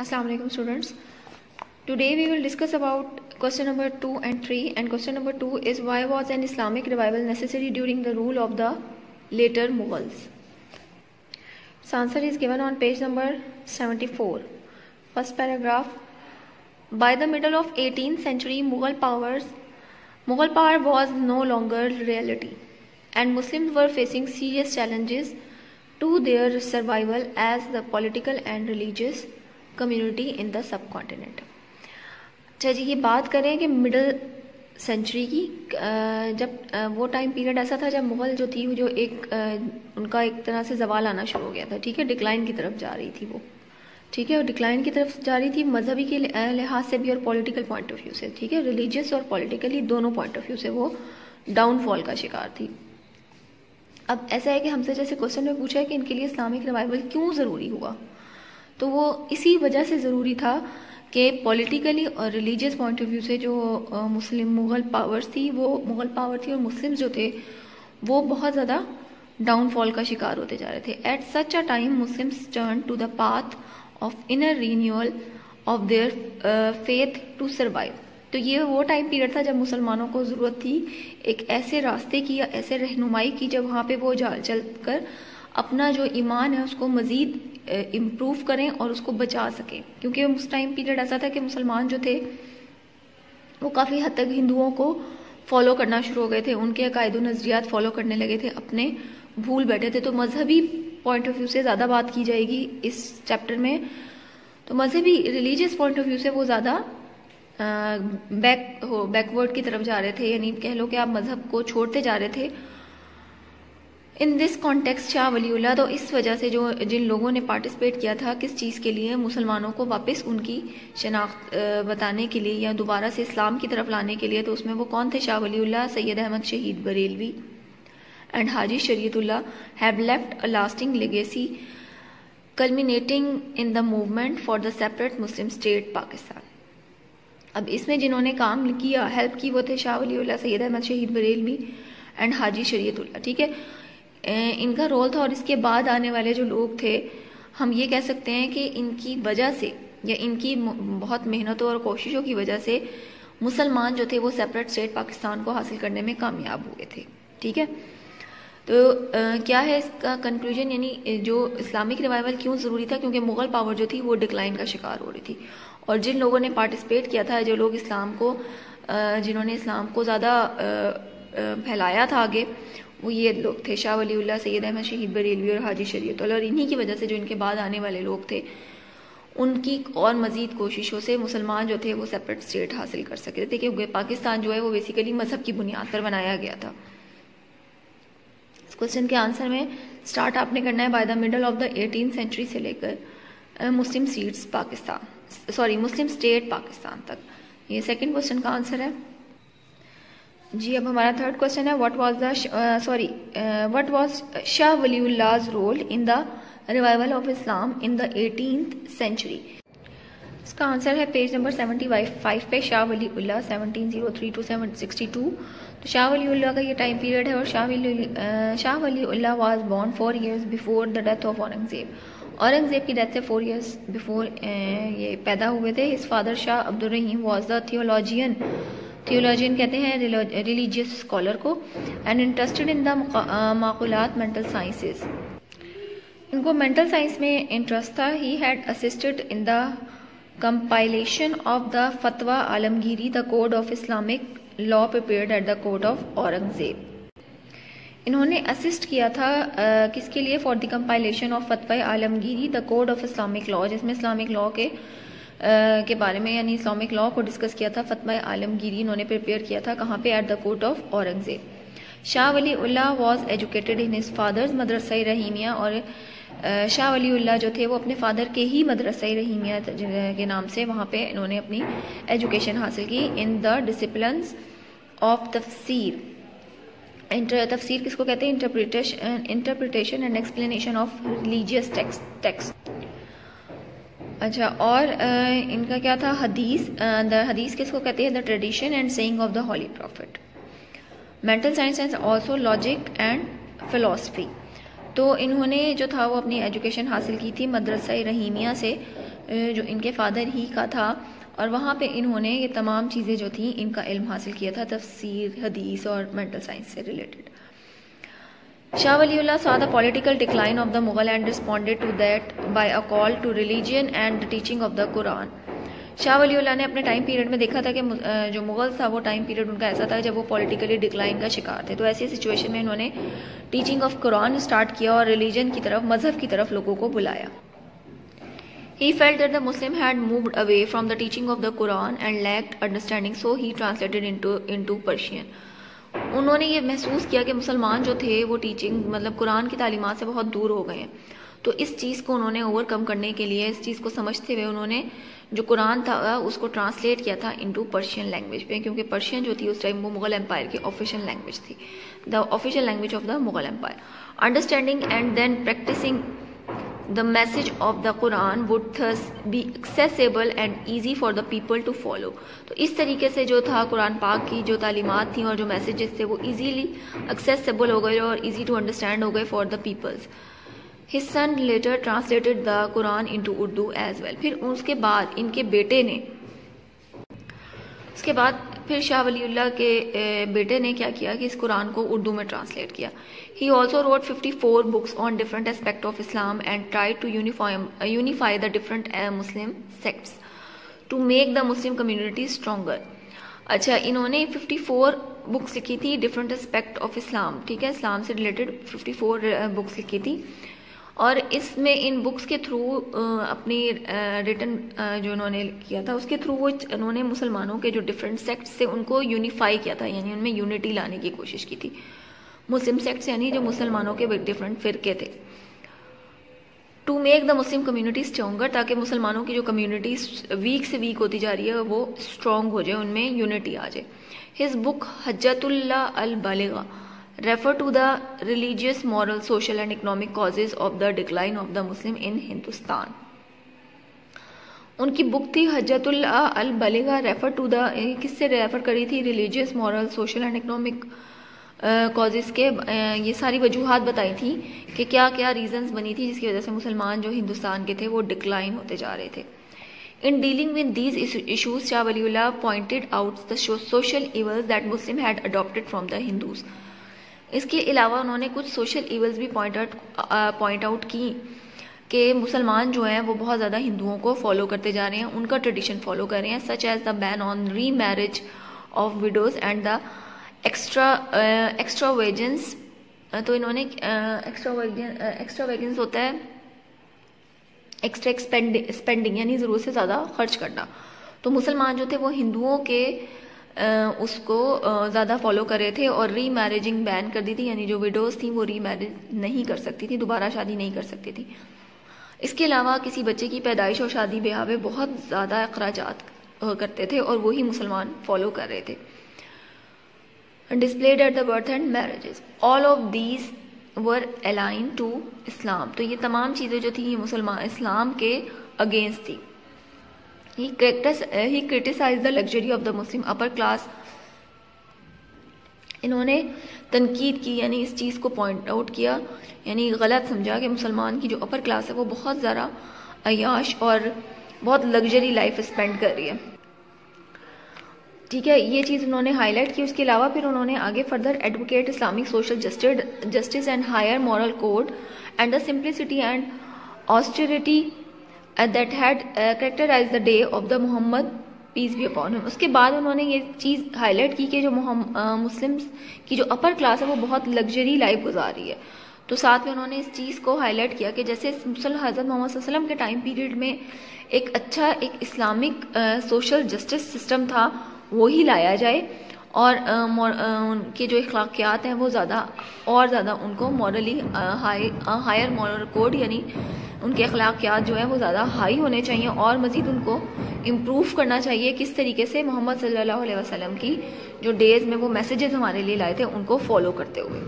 Assalamu alaikum students. Today we will discuss about question number 2 and 3, and question number 2 is why was an Islamic revival necessary during the rule of the later Mughals. So answer is given on page number 74. First paragraph. By the middle of 18th century Mughal power was no longer reality, and Muslims were facing serious challenges to their survival as the political and religious community in the subcontinent. اچھا جی، یہ بات کریں کہ middle century کی، جب وہ time period ایسا تھا جب مغل جو تھی جو ان کا ایک طرح سے زوال آنا شروع ہو گیا تھا، ٹھیک ہے، ڈکلائن کی طرف جا رہی تھی وہ، ٹھیک ہے، اور ڈکلائن کی طرف جا رہی تھی مذہبی کے لحاظ سے بھی اور پولیٹیکل پوائنٹ آف ویو سے، ٹھیک ہے، ریلیجیس اور پولیٹیکلی دونوں پوائنٹ آف ویو سے وہ ڈاؤن فال کا شکار تھی. اب ایسا ہے کہ ہم سے جیسے کوشچن میں پوچھا ہے کہ ان کے لیے اسلامک ریوائول کیوں ضروری ہوا، تو وہ اسی وجہ سے ضروری تھا کہ پولیٹیکلی اور ریلیجیس پوائنٹ آف ویو سے جو مغل پاور تھی اور مسلم جو تھے وہ بہت زیادہ ڈاؤن فال کا شکار ہوتے جا رہے تھے. At such a time Muslims turn to the path of inner renewal of their faith to survive. تو یہ وہ ٹائم پیریڈ تھا جب مسلمانوں کو ضرورت تھی ایک ایسے راستے کی یا ایسے رہنمائی کی جب وہاں پہ وہ چل کر اپنا جو ایمان ہے اس کو مزید امپروو کریں اور اس کو بچا سکیں، کیونکہ اس ٹائم پیریڈ ایسا تھا کہ مسلمان جو تھے وہ کافی حد تک ہندوؤں کو فالو کرنا شروع ہو گئے تھے، ان کے عقائد و نظریات فالو کرنے لگے تھے، اپنے بھول بیٹھے تھے. تو مذہبی پوائنٹ آف ویو سے زیادہ بات کی جائے گی اس چیپٹر میں، تو مذہبی ریلیجیس پوائنٹ آف ویو سے وہ زیادہ بیکورڈ کی طرف جا رہے تھے، یعنی کہہ لو کہ آپ مذہب کو چھوڑتے جا رہے تھے. ان دس کانٹیکسٹ شاہ ولی اللہ، تو اس وجہ سے جن لوگوں نے پارٹیسپیٹ کیا تھا کس چیز کے لیے، مسلمانوں کو واپس ان کی شناخت بتانے کے لیے یا دوبارہ سے اسلام کی طرف لانے کے لیے، تو اس میں وہ کون تھے؟ شاہ ولی اللہ، سید احمد شہید Barelvi and Haji Shariatullah have left a lasting legacy culminating in the movement for the separate Muslim state Pakistan. اب اس میں جنہوں نے کام کیا، ہیلپ کی، وہ تھے شاہ ولی اللہ، سید احمد شہید بریلوی اینڈ حاجی شریعت اللہ، ٹھیک ہے، ان کا رول تھا. اور اس کے بعد آنے والے جو لوگ تھے ہم یہ کہہ سکتے ہیں کہ ان کی وجہ سے یا ان کی بہت محنتوں اور کوششوں کی وجہ سے مسلمان جو تھے وہ سیپریٹ اسٹیٹ پاکستان کو حاصل کرنے میں کامیاب ہوئے تھے، ٹھیک ہے. تو کیا ہے اس کا کنکلوژن، یعنی جو اسلامک ریوائول کیوں ضروری تھا؟ کیونکہ مغل پاور جو تھی وہ ڈکلائن کا شکار ہو رہی تھی، اور جن لوگوں نے پارٹیسپیٹ کیا تھا، جو لوگ جنہوں نے اسلام کو زیادہ پھیلایا تھا آگے، وہ یہ لوگ تھے، شاہ ولی اللہ، سید احمد شہید بریلوی اور حاجی شریعت اللہ. اور انہی کی وجہ سے جو ان کے بعد آنے والے لوگ تھے ان کی اور مزید کوششوں سے مسلمان جو تھے وہ سیپریٹ اسٹیٹ حاصل کر سکتے تھے، کیونکہ پاکستان جو ہے وہ بیسیکلی مذہب کی بنیاد پر بنایا گیا تھا. اس کوشچن کے آنسر میں سٹارٹ آپ نے کرنا ہے by the middle of the 18th century سے لے کر مسلم اسٹیٹ پاکستان تک. یہ سیکنڈ کوشچن کا آنسر ہے. جی اب ہمارا تھرڈ کوشچن ہے what was Shah Waliullah's role in the revival of Islam in the 18th century. اس کا آنسر ہے پیج نمبر 75 پہ، شاہ ولی اللہ 1703 to 762. تو شاہ ولی اللہ کا یہ ٹائم پیریڈ ہے، اور Shah Waliullah was born 4 years before the death of Aurangzeb کی ڈیتھ سے 4 years بفور یہ پیدا ہوئے تھے. ہز فادر شاہ عبد الرحیم واز دا تھیولوجین کہتے ہیں ریلیجیس اسکالر کو، اینڈ انٹرسٹڈ ان دا معقولات مینٹل سائنسز. ان کو مینٹل سائنس میں انٹرسٹ تھا. He had assisted in the compilation of the Fatawa Alamgiri the code of Islamic law prepared at the court of Aurangzeb. انہوں نے اسسٹ کیا تھا کس کے لیے؟ For the compilation of Fatawa Alamgiri the code of Islamic law, جس میں اسلامک لا کے بارے میں، یعنی اسلامک لا کو ڈسکس کیا تھا. فتویٰ عالمگیری انہوں نے پریپیئر کیا تھا کہاں پہ؟ At the court of Aurangzeb. Shah Waliullah was educated in his father's Madrasa Rahimiya, اور شاہ ولی اللہ جو تھے وہ اپنے فادر کے ہی مدرسہ رحیمیہ کے نام سے وہاں پہ انہوں نے اپنی ایجوکیشن حاصل کی. ان دا ڈسپلنس آف تفسیر. تفسیر کس کو کہتے ہیں؟ Interpretation and explanation of religious text. اچھا، اور ان کا کیا تھا؟ حدیث کس کو کہتے ہیں؟ The tradition and saying of the holy prophet. Mental science and also logic and philosophy. تو انہوں نے جو تھا وہ اپنی ایجوکیشن حاصل کی تھی مدرسہ رحیمیہ سے، جو ان کے فادر ہی کا تھا، اور وہاں پہ انہوں نے یہ تمام چیزیں جو تھیں ان کا علم حاصل کیا تھا، تفسیر، حدیث اور مینٹل سائنس سے related. Shah Waliullah saw the political decline of the Mughal and responded to that by a call to religion and the teaching of the Quran. Shah Wali اللہ نے اپنے ٹائم پیریڈ میں دیکھا تھا کہ جو مغل تھا وہ ٹائم پیریڈ ان کا ایسا تھا جب وہ پولیٹیکلی ڈکلائن کا شکار تھے، تو ایسی سچویشن میں انہوں نے ٹیچنگ آف قرآن اسٹارٹ کیا اور ریلیجن کی طرف، مذہب کی طرف لوگوں کو بلایا. He felt that the Muslim had moved away from the teaching of the Quran and lacked understanding, so he translated into Persian. انہوں نے یہ محسوس کیا کہ مسلمان جو تھے وہ ٹیچنگ مطلب قرآن کی تعلیمات سے بہت دور ہو گئے ہیں، تو اس چیز کو انہوں نے اوور کم کرنے کے لیے، اس چیز کو سمجھتے ہوئے انہوں نے جو قرآن تھا اس کو ٹرانسلیٹ کیا تھا انٹو پرشین لینگویج پہ، کیونکہ پرشین جو تھی اس ٹائم وہ مغل امپائر کی آفیشیل لینگویج تھی، the official language of the Mughal empire. Understanding and then practising the message of the Quran would thus be accessible and easy for the people to follow. تو اس طریقے سے جو تھا قرآن پاک کی جو تعلیمات تھیں اور جو میسیجز تھے وہ ایزیلی accessible ہو گئے اور easy to understand ہو گئے for the peoples. His son later translated the Quran into Urdu as well. پھر اس کے بعد ان کے بیٹے نے، اس کے بعد پھر شاہ ولی اللہ کے بیٹے نے کیا کیا کہ اس قرآن کو اردو میں ٹرانسلیٹ کیا. He also wrote 54 books on different aspects of Islam and tried to unify the different Muslim sects to make the Muslim community stronger. اچھا، انہوں نے 54 بکس لکھی تھی ڈفرینٹ اسپیکٹ آف اسلام، ٹھیک ہے، اسلام سے ریلیٹڈ 54 بکس لکھی تھی، اور اس میں ان بکس کے تھرو اپنی ریٹن جو انہوں نے کیا تھا اس کے تھرو وہ انہوں نے مسلمانوں کے جو ڈفرینٹ سیکٹس تھے ان کو یونیفائی کیا تھا، یعنی ان میں یونٹی لانے کی کوشش کی تھی. مسلم سیکٹس یعنی جو مسلمانوں کے ڈفرینٹ فرقے تھے. To make the Muslim community stronger, تاکہ مسلمانوں کی جو کمیونٹی ویک سے ویک ہوتی جا رہی ہے وہ اسٹرانگ ہو جائے، ان میں یونٹی آ جائے. ہز بک حجت اللہ البالغہ refer to the religious, moral, social and economic causes of the decline of the Muslim in Hindustan. ان کی بک تھی حجت اللہ البالغہ، ریفر ٹو دا، کس سے ریفر کری تھی؟ Religious, moral, social and economic causes کے، یہ ساری وجوہات بتائی تھی کہ کیا کیا ریزنز بنی تھی جس کی وجہ سے مسلمان جو ہندوستان کے تھے وہ ڈکلائن ہوتے جا رہے تھے. In dealing with these issues, Shah Waliullah pointed out the social evils that Muslims had adopted from the Hindus. اس کے علاوہ انہوں نے کچھ سوشل ایولز بھی پوائنٹ آؤٹ کی کہ مسلمان جو ہیں وہ بہت زیادہ ہندوؤں کو فالو کرتے جا رہے ہیں، ان کا ٹریڈیشن فالو کر رہے ہیں، such as the ban on remarriage of widows and the extravagance. تو انہوں نے ایکسٹرا ویجنس ہوتا ہے ایکسٹرا اسپینڈنگ، یعنی ضرورت سے زیادہ خرچ کرنا. تو مسلمان جو تھے وہ ہندوؤں کے اس کو زیادہ فالو کر رہے تھے اور ری میرجنگ بین کر دی تھی، یعنی جو ویڈوز تھیں وہ ری میرج نہیں کر سکتی تھی، دوبارہ شادی نہیں کر سکتی تھی. اس کے علاوہ کسی بچے کی پیدائش اور شادی بیاہ میں بہت زیادہ اخراجات کرتے تھے اور وہی مسلمان فالو کر رہے تھے. displayed at the birth and marriages. All of these were aligned to Islam. تو یہ تمام چیزیں جو تھیں یہ مسلمان اسلام کے اگینسٹ تھی. He criticized the luxury of the Muslim upper class. انہوں نے تنقید کی، یعنی اس چیز کو پوائنٹ آؤٹ کیا، یعنی غلط سمجھا کہ مسلمان کی جو اپر کلاس ہے وہ بہت زیادہ عیاش اور بہت لگژری لائف اسپینڈ کر رہی ہے. ٹھیک ہے، یہ چیز انہوں نے ہائی لائٹ کی. اس کے علاوہ پھر انہوں نے آگے further advocate Islamic social justice and higher moral code and the simplicity and austerity that had characterized the day of the Muhammad peace be upon him. اس کے بعد انہوں نے یہ چیز ہائی لائٹ کی کہ جو مسلمس کی جو اپر کلاس ہے وہ بہت لگژری لائف گزار رہی ہے. تو ساتھ میں انہوں نے اس چیز کو ہائی لائٹ کیا کہ جیسے حضرت محمد صلی اللہ علیہ وسلم کے ٹائم پیریڈ میں ایک اچھا ایک اسلامک سوشل جسٹس سسٹم تھا وہی لایا جائے، اور ان کے جو اخلاقیات ہیں وہ زیادہ اور زیادہ ان کو مورلی ہائر مورل کوڈ، یعنی ان کے اخلاقیات جو ہیں وہ زیادہ ہائی ہونے چاہیے اور مزید ان کو امپروو کرنا چاہیے. کس طریقے سے؟ محمد صلی اللہ علیہ وسلم کی جو ڈیز میں وہ میسیجز ہمارے لیے لائے تھے ان کو فالو کرتے ہوئے.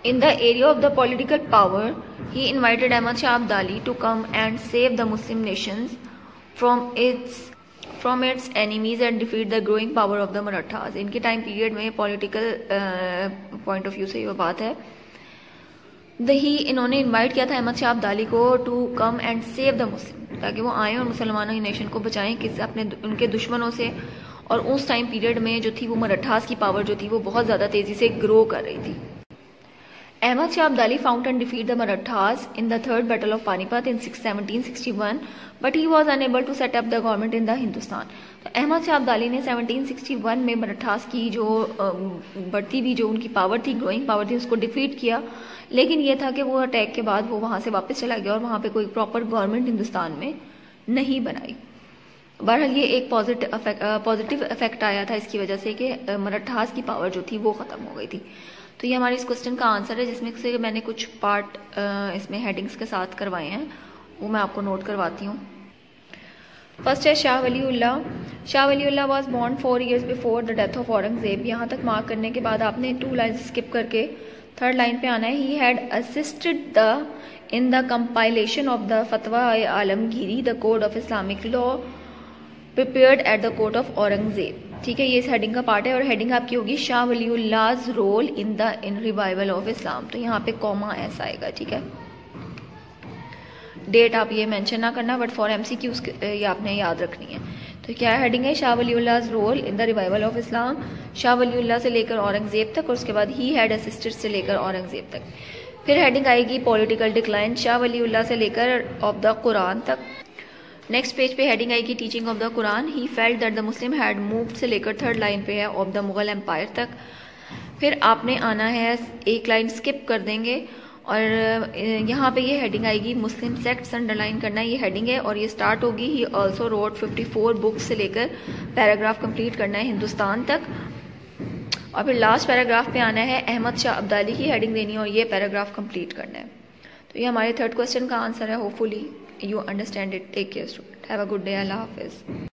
In the area of the political power, he invited Ahmad Shah Abdali to come and save the Muslim nations from its enemies and defeat the growing power of the Marathas. ان کے time period میں political point of view سے یہ بات ہے. انہوں نے invite کیا تھا احمد شاہ ابدالی کو to come and save the Muslim, تاکہ وہ آئیں اور مسلمانوں کی نیشن کو بچائیں ان کے دشمنوں سے. اور اس ٹائم پیریڈ میں جو تھی وہ مراٹھاز کی پاور جو تھی وہ بہت زیادہ تیزی سے گرو کر رہی تھی. Ahmad Shah Abdali found and defeat the Marathas in the third battle of Panipat in 1761 but he was unable to set up the government in the Hindustan. تو احمد شاہ ابدالی نے 1761 میں مراٹھاز کی جو بڑھتی ہوئی جو ان کی پاور تھی، گروئنگ پاور تھی، اس کو ڈیفیٹ کیا. لیکن یہ تھا کہ وہ اٹیک کے بعد وہ وہاں سے واپس چلا گیا اور وہاں پہ کوئی پراپر گورنمنٹ ہندوستان میں نہیں بنائی. بہرحال یہ ایک پازیٹیو افیکٹ آیا تھا اس کی وجہ سے کہ مراٹھاز کی پاور جو تھی وہ ختم ہو گئی تھی. تو یہ ہماری اس کوسچن کا آنسر ہے، جس میں سے میں نے کچھ پارٹ اس میں ہیڈنگز کے ساتھ کروائے ہیں، وہ میں آپ کو نوٹ کرواتی ہوں. فرسٹ ہے Shah Waliullah. Shah Waliullah was born 4 years before the death of Aurangzeb. یہاں تک مارک کرنے کے بعد آپ نے 2 لائنز اسکپ کر کے 3rd لائن پہ آنا ہے. He had assisted in the compilation of the Fatawa Alamgiri the code of Islamic law prepared at the court of Aurangzeb. ٹھیک ہے، یہ اس ہیڈنگ کا پارٹ ہے اور ہیڈنگ آپ کی ہوگی شاہ Waliullah role in revival of اسلام. تو یہاں پہ کوما ایسا آئے گا. ٹھیک ہے، ڈیٹ آپ یہ مینشن نہ کرنا، but for M C Qs یہ آپ نے یاد رکھنی ہے. تو کیا ہیڈنگ ہے؟ Shah Waliullah role in the revival of Islam. Shah Waliullah سے لے کر اورنگزیب تک، اور اس کے بعد ہی ہیڈ اسسٹڈ سے لے کر اورنگزیب تک. پھر ہیڈنگ آئے گی پولیٹیکل ڈکلائن شاہ ولی اللہ سے لے کر آف دا قرآن تک. نیکسٹ پیج پہ ہیڈنگ آئے گی teaching of the Quran. He felt that the Muslim had moved سے لے کر 3rd لائن پہ ہے آف دا مغل امپائر تک. پھر آپ نے آنا ہے ایک لائن اسکپ کر دیں گے اور یہاں پہ یہ ہیڈنگ آئے گی مسلم سیکٹس انڈر لائن کرنا. یہ ہیڈنگ ہے اور یہ سٹارٹ ہوگی ہی آلسو روٹ 54 بکس سے لے کر پیراگراف کمپلیٹ کرنا ہے ہندوستان تک. اور پھر لاسٹ پیراگراف پہ آنا ہے احمد شاہ ابدالی کی ہیڈنگ دینی اور یہ پیراگراف کمپلیٹ کرنا ہے. تو یہ ہمارے 3rd کوسچن کا آنسر ہے. Hope fully you understand it. Take care student. Have a good day. Allah Hafiz.